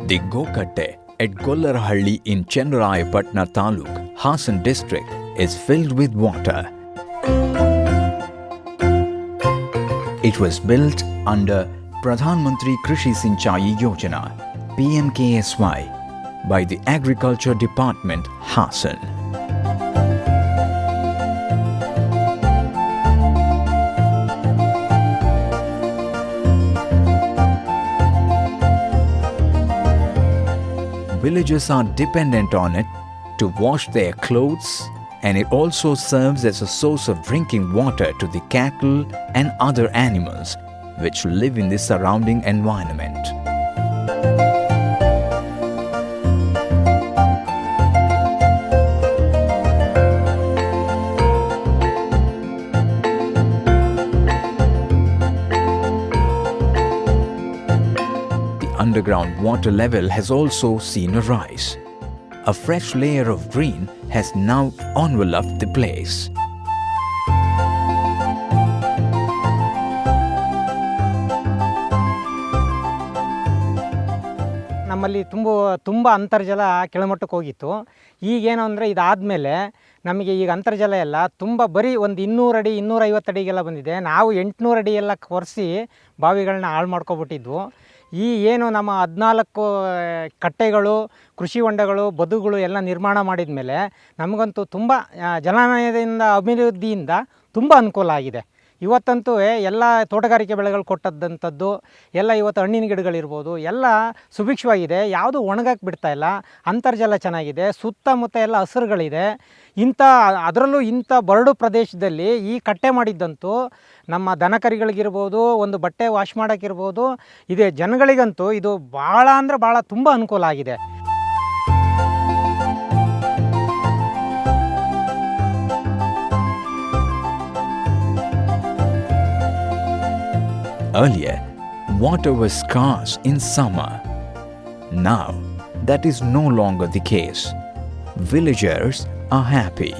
The Gokatte at Gollarahalli in Chennarayapatna Taluk, Hassan district is filled with water. It was built under Pradhan Mantri Krishi Sinchai Yojana (PMKSY) by the Agriculture Department, Hassan. Villagers are dependent on it to wash their clothes, and it also serves as a source of drinking water to the cattle and other animals which live in the surrounding environment. Underground water level has also seen a rise. A fresh layer of green has now enveloped the place. ನಮ್ಮಲ್ಲಿ ತುಂಬ ಅಂತರ್ಜಲ ಕೆಳಮಟ್ಟಕ್ಕೆ ಹೋಗಿತ್ತು. ಈಗೇನು ಅಂದರೆ ಇದಾದಮೇಲೆ ನಮಗೆ ಈಗ ಅಂತರ್ಜಲ ಎಲ್ಲ ತುಂಬ ಬರೀ ಒಂದು 200 ಅಡಿ 250 ಅಡಿಗೆಲ್ಲ ಬಂದಿದೆ. ನಾವು 800 ಅಡಿ ಎಲ್ಲ ಕೊರೆಸಿ ಬಾವಿಗಳನ್ನ ಹಾಳು ಮಾಡ್ಕೊಬಿಟ್ಟಿದ್ವು. ಈ ಏನು ನಮ್ಮ 14 ಕಟ್ಟೆಗಳು, ಕೃಷಿ ಹೊಂಡಗಳು, ಬದುಗಳು ಎಲ್ಲ ನಿರ್ಮಾಣ ಮಾಡಿದ ಮೇಲೆ ನಮಗಂತೂ ತುಂಬ ಜಲಾನಯದಿಂದ ಅಭಿವೃದ್ಧಿಯಿಂದ ತುಂಬ ಅನುಕೂಲ ಆಗಿದೆ. ಇವತ್ತಂತೂ ಎಲ್ಲ ತೋಟಗಾರಿಕೆ ಬೆಳೆಗಳು ಕೊಟ್ಟದ್ದಂಥದ್ದು ಎಲ್ಲ ಇವತ್ತು ಹಣ್ಣಿನ ಗಿಡಗಳಿರ್ಬೋದು ಎಲ್ಲ ಸುಭಿಕ್ಷವಾಗಿದೆ. ಯಾವುದು ಒಣಗಕ್ಕೆ ಬಿಡ್ತಾಯಿಲ್ಲ. ಅಂತರ್ಜಲ ಚೆನ್ನಾಗಿದೆ. ಸುತ್ತಮುತ್ತ ಎಲ್ಲ ಹಸಿರುಗಳಿದೆ. ಅದರಲ್ಲೂ ಇಂಥ ಬರಡು ಪ್ರದೇಶದಲ್ಲಿ ಈ ಕಟ್ಟೆ ಮಾಡಿದ್ದಂತೂ ನಮ್ಮ ದನಕರಿಗಳಿಗಿರ್ಬೋದು, ಒಂದು ಬಟ್ಟೆ ವಾಶ್ ಮಾಡೋಕ್ಕಿರ್ಬೋದು, ಇದೆ ಜನಗಳಿಗಂತೂ ಇದು ಭಾಳ ಅಂದರೆ ಭಾಳ ತುಂಬ ಅನುಕೂಲ ಆಗಿದೆ. Earlier, water was scarce in summer. Now, that is no longer the case. Villagers are happy.